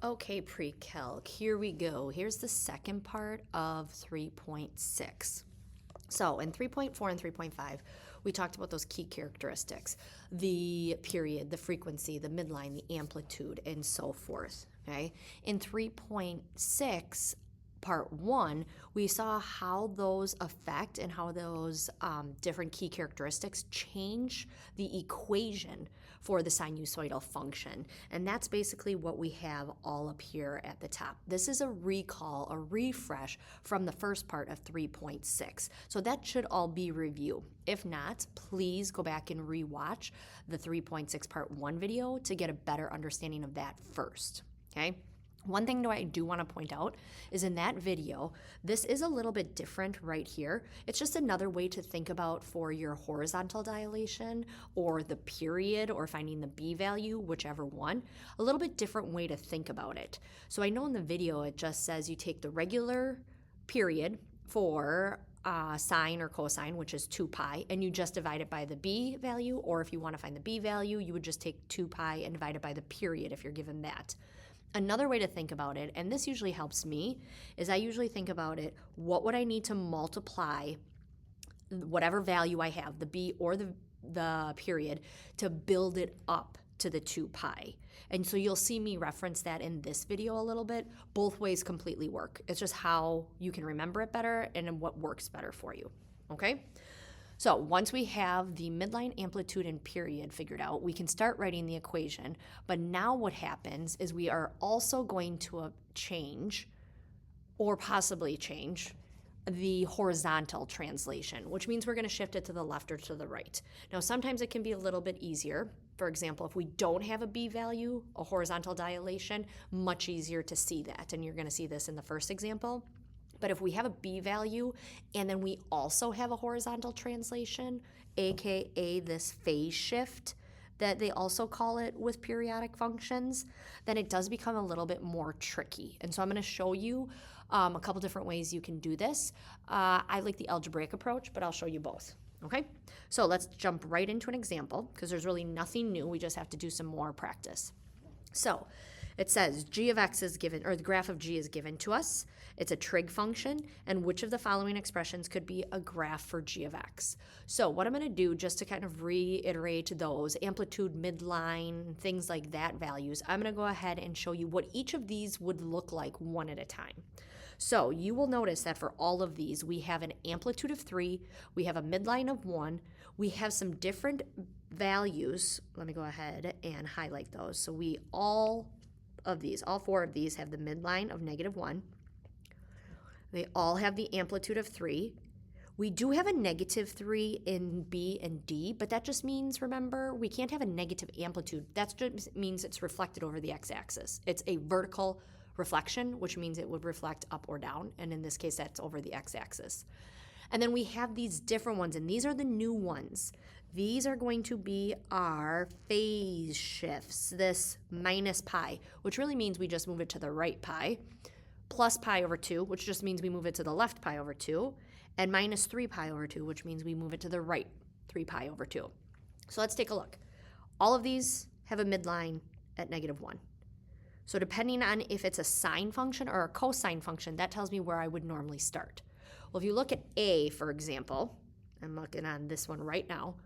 Okay, pre-calc, here we go. Here's the second part of 3.6. So in 3.4 and 3.5, we talked about those key characteristics, the period, the frequency, the midline, the amplitude, and so forth, okay? In 3.6, part 1, we saw how those affect and how those different key characteristics change the equation for the sinusoidal function. And that's basically what we have all up here at the top. This is a recall, a refresh from the first part of 3.6. So that should all be review. If not, please go back and rewatch the 3.6 part 1 video to get a better understanding of that first, okay? One thing I do want to point out is in that video, this is a little bit different right here. It's just another way to think about for your horizontal dilation or the period or finding the B value, whichever one, a little bit different way to think about it. So I know in the video it just says you take the regular period for sine or cosine, which is 2 pi, and you just divide it by the B value, or if you want to find the B value, you would just take 2 pi and divide it by the period if you're given that. Another way to think about it, and this usually helps me, is I usually think about it, what would I need to multiply whatever value I have, the B or the period, to build it up to the 2 pi. And so you'll see me reference that in this video a little bit. Both ways completely work. It's just how you can remember it better and what works better for you, okay? So once we have the midline, amplitude, and period figured out, we can start writing the equation. But now what happens is we are also going to change, or possibly change, the horizontal translation, which means we're going to shift it to the left or to the right. Now, sometimes it can be a little bit easier. For example, if we don't have a B value, a horizontal dilation, much easier to see that. And you're going to see this in the first example. But if we have a B value and then we also have a horizontal translation, aka this phase shift that they also call it with periodic functions, then it does become a little bit more tricky. And so I'm going to show you a couple different ways you can do this. I like the algebraic approach, but I'll show you both. Okay, so let's jump right into an example because there's really nothing new. We just have to do some more practice. So it says g of x is given, or the graph of g is given to us. It's a trig function, and which of the following expressions could be a graph for g of x? So what I'm going to do, just to kind of reiterate those, amplitude, midline, things like that values, I'm going to go ahead and show you what each of these would look like one at a time. So you will notice that for all of these, we have an amplitude of 3, we have a midline of 1, we have some different values. Let me go ahead and highlight those. So all 4 of these have the midline of -1. They all have the amplitude of 3. We do have a -3 in B and D, but that just means, remember, we can't have a negative amplitude. That just means it's reflected over the x-axis. It's a vertical reflection, which means it would reflect up or down, and in this case, that's over the x-axis. And then we have these different ones, and these are the new ones. These are going to be our phase shifts, this minus pi, which really means we just move it to the right pi, plus pi over 2, which just means we move it to the left pi over 2, and minus 3 pi over 2, which means we move it to the right 3 pi over 2. So let's take a look. All of these have a midline at -1. So depending on if it's a sine function or a cosine function, that tells me where I would normally start. Well, if you look at A, for example, I'm looking on this one right now,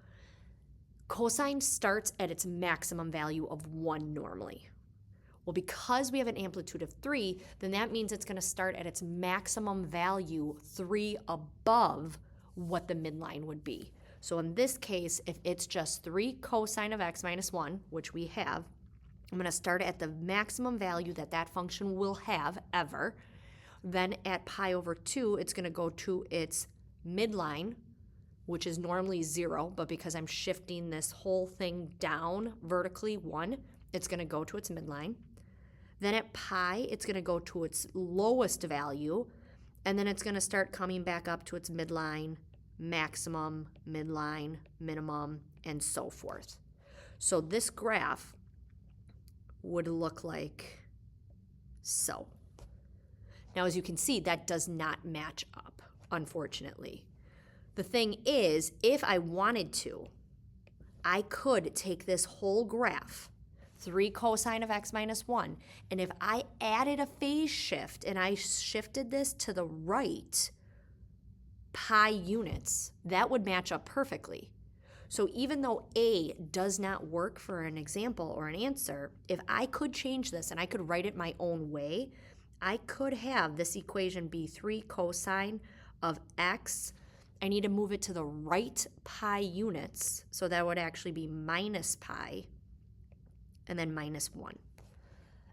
cosine starts at its maximum value of 1 normally. Well, because we have an amplitude of 3, then that means it's going to start at its maximum value 3 above what the midline would be. So in this case, if it's just 3 cosine of x minus 1, which we have, I'm going to start at the maximum value that that function will have ever. Then at pi over 2, it's going to go to its midline, which is normally 0, but because I'm shifting this whole thing down vertically 1, it's going to go to its midline. Then at pi, it's going to go to its lowest value, and then it's going to start coming back up to its midline, maximum, midline, minimum, and so forth. So this graph would look like so. Now, as you can see, that does not match up, unfortunately. The thing is, if I wanted to, I could take this whole graph, 3 cosine of x minus 1. And if I added a phase shift and I shifted this to the right pi units, that would match up perfectly. So even though A does not work for an example or an answer, if I could change this and I could write it my own way, I could have this equation be 3 cosine of x. I need to move it to the right pi units, so that would actually be minus pi and then minus 1.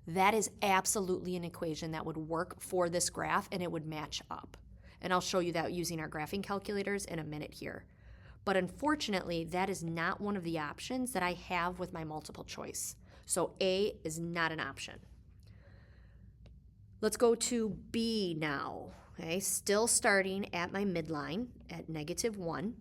That is absolutely an equation that would work for this graph and it would match up. And I'll show you that using our graphing calculators in a minute here. But unfortunately, that is not one of the options that I have with my multiple choice. So A is not an option. Let's go to B now. Okay, still starting at my midline at -1.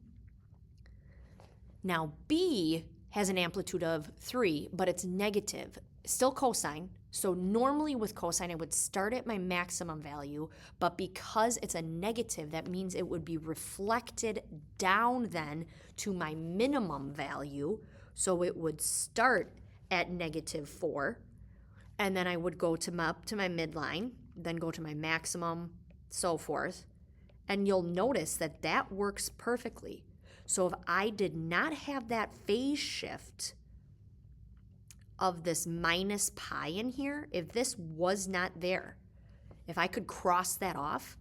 Now B has an amplitude of 3, but it's negative, still cosine. So normally with cosine, I would start at my maximum value, but because it's a negative, that means it would be reflected down then to my minimum value. So it would start at -4, and then I would go to up to my midline, then go to my maximum, so forth. And you'll notice that that works perfectly. So if I did not have that phase shift of this minus pi in here, if this was not there, if I could cross that off,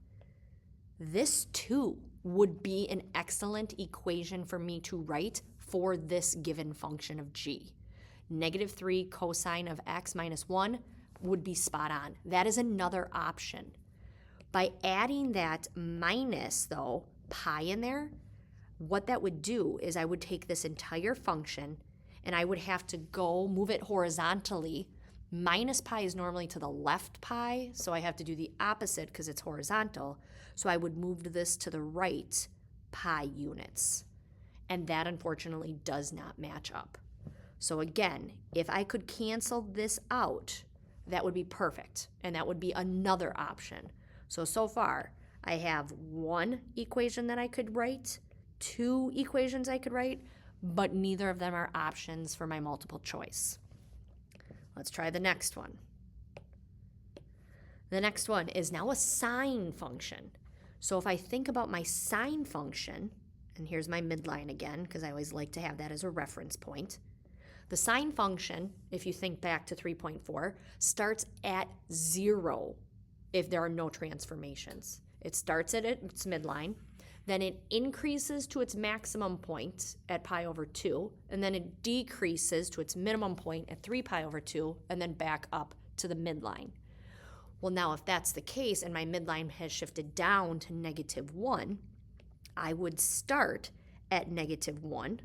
this too would be an excellent equation for me to write for this given function of g. -3 cosine of x minus 1 would be spot on. That is another option. By adding that minus, though, pi in there, what that would do is I would take this entire function and I would have to go move it horizontally. Minus pi is normally to the left pi, so I have to do the opposite because it's horizontal. So I would move this to the right pi units. And that unfortunately does not match up. So again, if I could cancel this out, that would be perfect. And that would be another option. So far, I have one equation that I could write, 2 equations I could write, but neither of them are options for my multiple choice. Let's try the next one. The next one is now a sine function. So if I think about my sine function, and here's my midline again, because I always like to have that as a reference point. The sine function, if you think back to 3.4, starts at 0 if there are no transformations. It starts at its midline, then it increases to its maximum point at pi over 2, and then it decreases to its minimum point at 3 pi over 2, and then back up to the midline. Well, now if that's the case and my midline has shifted down to -1, I would start at -1.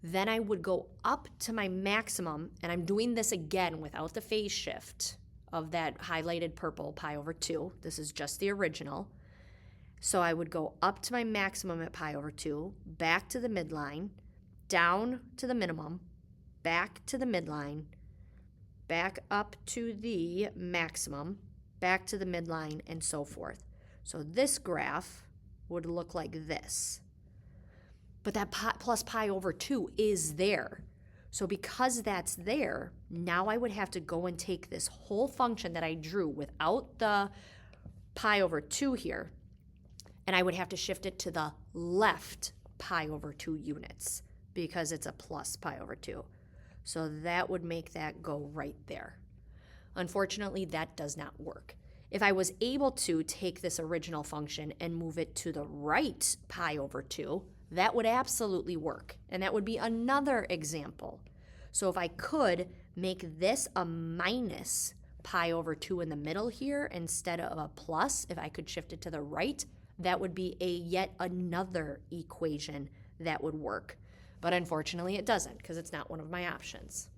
Then I would go up to my maximum, and I'm doing this again without the phase shift of that highlighted purple pi over 2. This is just the original. So I would go up to my maximum at pi over 2, back to the midline, down to the minimum, back to the midline, back up to the maximum, back to the midline, and so forth. So this graph would look like this. But that plus pi over 2 is there. So because that's there, now I would have to go and take this whole function that I drew without the pi over 2 here, and I would have to shift it to the left pi over 2 units because it's a plus pi over 2. So that would make that go right there. Unfortunately, that does not work. If I was able to take this original function and move it to the right pi over 2, that would absolutely work. And that would be another example. So if I could make this a minus pi over 2 in the middle here instead of a plus, if I could shift it to the right, that would be yet another equation that would work. But unfortunately it doesn't because it's not one of my options.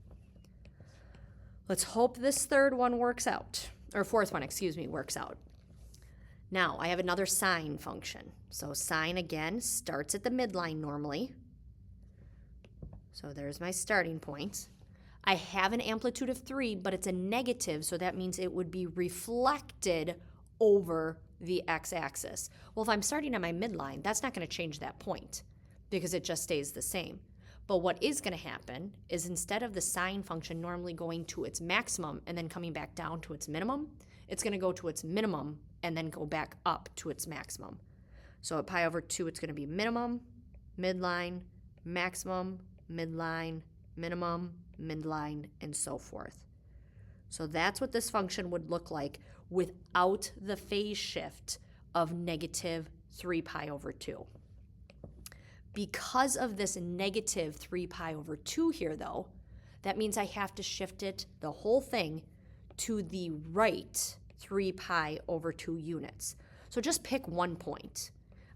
Let's hope this third one works out, or fourth one, works out. Now I have another sine function. So sine again starts at the midline normally. So there's my starting point. I have an amplitude of 3, but it's a negative, so that means it would be reflected over the x-axis. Well, if I'm starting on my midline, that's not going to change that point because it just stays the same. But what is going to happen is instead of the sine function normally going to its maximum and then coming back down to its minimum, it's going to go to its minimum and then go back up to its maximum. So at pi over 2, it's going to be minimum, midline, maximum, midline, minimum, midline, and so forth. So that's what this function would look like without the phase shift of negative 3 pi over 2. Because of this negative 3 pi over 2 here, though, that means I have to shift it, the whole thing, to the right 3 pi over 2 units. So just pick one point.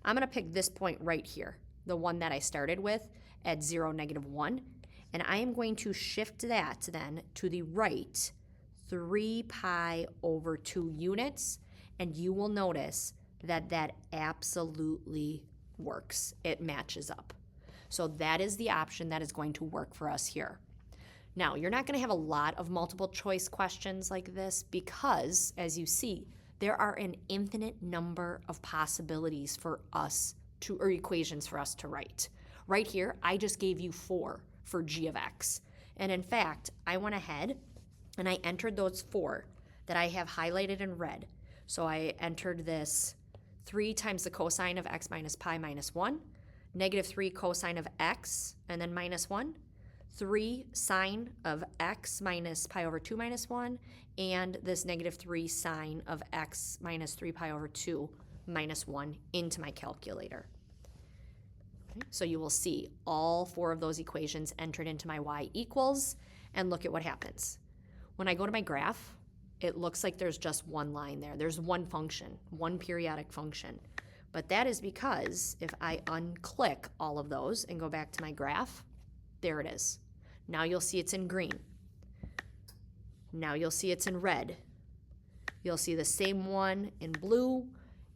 I'm going to pick this point right here, the one that I started with at 0, -1, and I am going to shift that then to the right 3 pi over 2 units, and you will notice that that absolutely works. It matches up. So that is the option that is going to work for us here. Now, you're not going to have a lot of multiple choice questions like this because, as you see, there are an infinite number of possibilities for us to, or equations for us to write. Right here, I just gave you 4 for g of x. And in fact, I went ahead and I entered those 4 that I have highlighted in red. So I entered this 3 times the cosine of x minus pi minus 1, -3 cosine of x, and then -1, 3 sine of x minus pi over 2 minus 1, and this -3 sine of x minus 3 pi over 2 minus 1 into my calculator. Okay, so you will see all 4 of those equations entered into my y equals, and look at what happens. When I go to my graph, it looks like there's just one line there. There's one function, one periodic function. But that is because if I unclick all of those and go back to my graph, there it is. Now you'll see it's in green. Now you'll see it's in red. You'll see the same one in blue,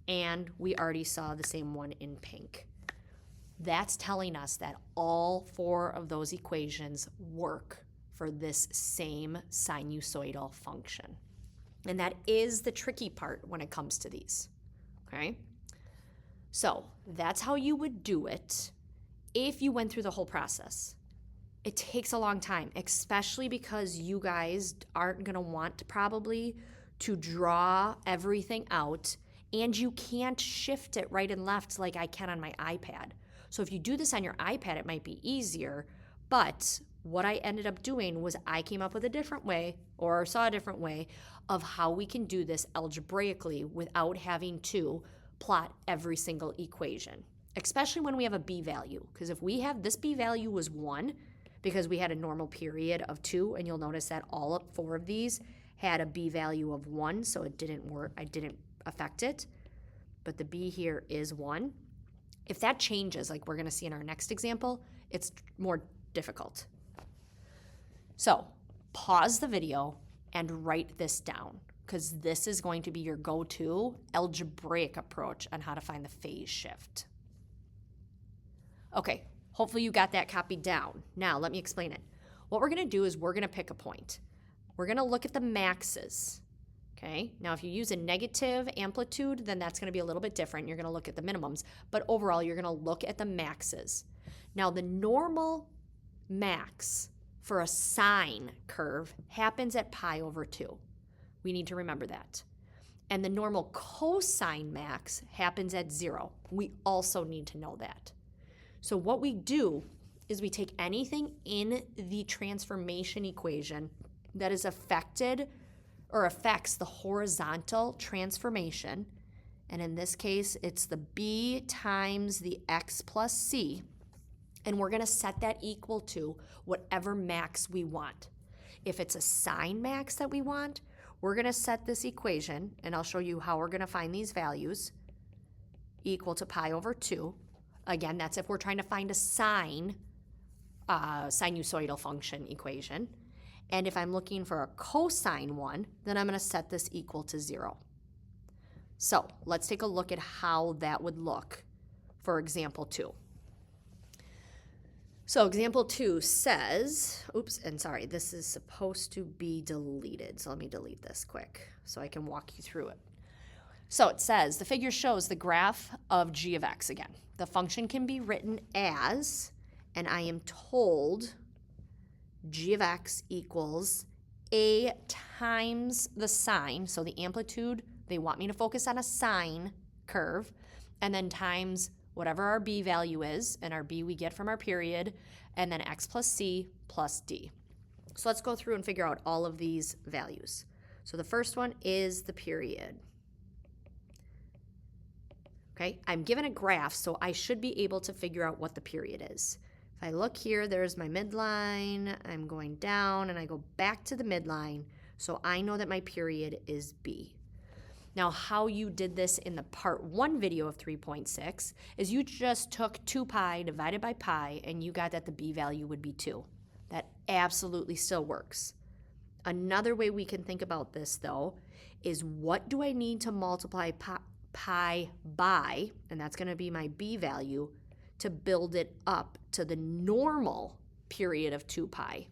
and we already saw the same one in pink. That's telling us that all 4 of those equations work for this same sinusoidal function. And that is the tricky part when it comes to these, okay? So that's how you would do it if you went through the whole process. It takes a long time, especially because you guys aren't going to want probably to draw everything out, and you can't shift it right and left like I can on my iPad. So if you do this on your iPad, it might be easier, but what I ended up doing was I came up with a different way, or saw a different way, of how we can do this algebraically without having to plot every single equation, especially when we have a b value. Because if we have this b value was 1, because we had a normal period of 2, and you'll notice that all 4 of these had a b value of 1, so it didn't work, I didn't affect it. But the b here is 1. If that changes, like we're going to see in our next example, it's more difficult. So pause the video and write this down, because this is going to be your go-to algebraic approach on how to find the phase shift. Okay, hopefully you got that copied down. Now let me explain it. What we're going to do is we're going to pick a point. We're going to look at the maxes. Okay, now if you use a negative amplitude, then that's going to be a little bit different. You're going to look at the minimums, but overall you're going to look at the maxes. Now the normal max for a sine curve happens at pi over 2. We need to remember that. And the normal cosine max happens at 0. We also need to know that. So what we do is we take anything in the transformation equation that is affected or affects the horizontal transformation, and in this case, it's the b times the x plus c, and we're going to set that equal to whatever max we want. If it's a sine max that we want, we're going to set this equation, and I'll show you how we're going to find these values, equal to pi over 2. Again, that's if we're trying to find a sine sinusoidal function equation. And if I'm looking for a cosine one, then I'm going to set this equal to 0. So let's take a look at how that would look for example 2. So example 2 says, oops, and sorry, this is supposed to be deleted. So let me delete this quick so I can walk you through it. So it says, the figure shows the graph of g of x again. The function can be written as and I am told g of x equals a times the sine, so the amplitude, they want me to focus on a sine curve, and then times whatever our b value is, and our b we get from our period, and then x plus c plus d. So let's go through and figure out all of these values. So the first one is the period. Okay, I'm given a graph, so I should be able to figure out what the period is. If I look here, there's my midline, I'm going down, and I go back to the midline, so I know that my period is B. Now, how you did this in the part 1 video of 3.6 is you just took 2 pi divided by pi, and you got that the B value would be 2. That absolutely still works. Another way we can think about this, though, is what do I need to multiply pi by, and that's going to be my B value, to build it up to the normal period of 2 pi.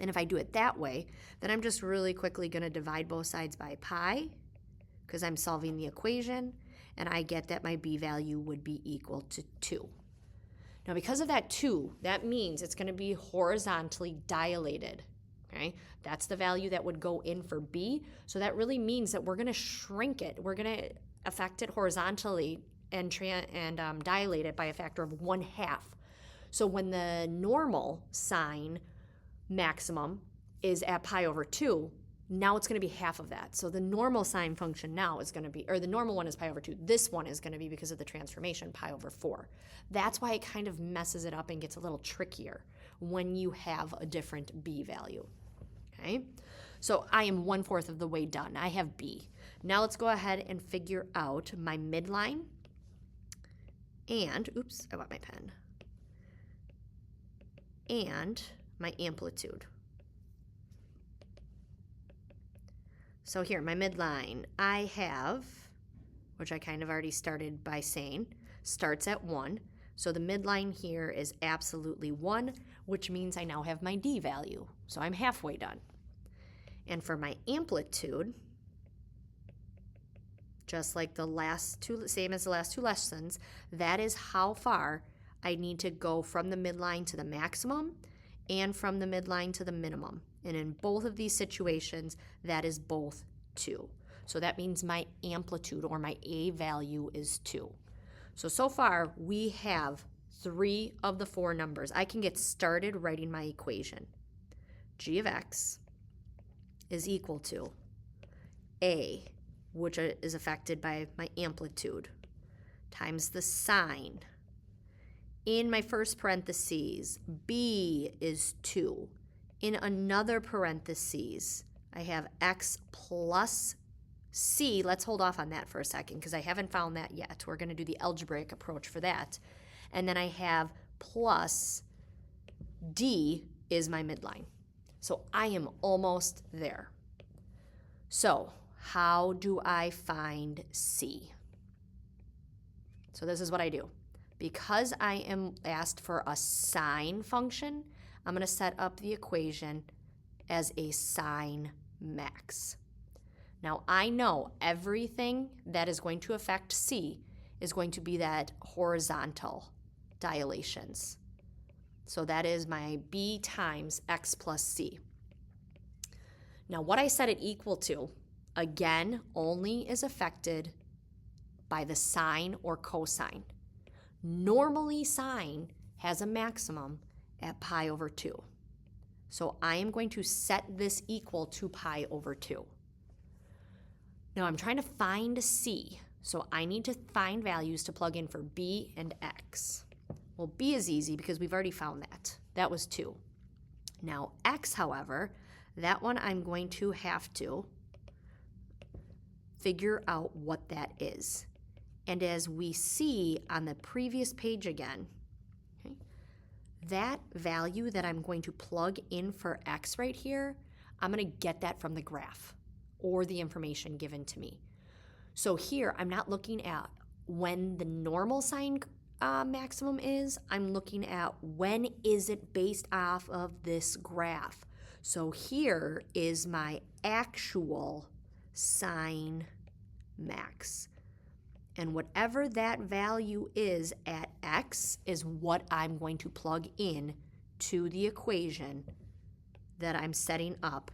And if I do it that way, then I'm just really quickly going to divide both sides by pi, because I'm solving the equation, and I get that my B value would be equal to 2. Now, because of that 2, that means it's going to be horizontally dilated, okay? That's the value that would go in for B, so that really means that we're going to shrink it. We're going to affect it horizontally and dilate it by a factor of 1/2. So when the normal sine maximum is at pi over 2, now it's going to be half of that. So the normal sine function now is going to be, or the normal one is pi over 2. This one is going to be, because of the transformation, pi over 4. That's why it kind of messes it up and gets a little trickier when you have a different B value. Okay? So I am 1/4 of the way done. I have B. Now let's go ahead and figure out my midline and, oops, I want my pen, and my amplitude. So here, my midline, I have, which I kind of already started by saying, starts at 1. So the midline here is absolutely 1, which means I now have my D value. So I'm halfway done. And for my amplitude, just like the last two, same as the last 2 lessons, that is how far I need to go from the midline to the maximum and from the midline to the minimum. And in both of these situations, that is both 2. So that means my amplitude, or my A value, is 2. So far, we have 3 of the 4 numbers. I can get started writing my equation. G of x is equal to A, which is affected by my amplitude, times the sine. In my first parentheses, B is 2. In another parentheses, I have x plus c. Let's hold off on that for a second because I haven't found that yet. We're going to do the algebraic approach for that. And then I have plus d is my midline. So I am almost there. So how do I find c? So this is what I do. Because I am asked for a sine function, I'm going to set up the equation as a sine max. Now, I know everything that is going to affect C is going to be that horizontal dilations. So that is my B times X plus C. Now, what I set it equal to, again, only is affected by the sine or cosine. Normally, sine has a maximum at pi over 2. So I am going to set this equal to pi over 2. Now I'm trying to find C, so I need to find values to plug in for B and X. Well, B is easy because we've already found that. That was 2. Now X, however, that one I'm going to have to figure out what that is. And as we see on the previous page again, okay, that value that I'm going to plug in for X right here, I'm going to get that from the graph or the information given to me. So here, I'm not looking at when the normal sine maximum is. I'm looking at when is it based off of this graph. So here is my actual sine max. And whatever that value is at x is what I'm going to plug in to the equation that I'm setting up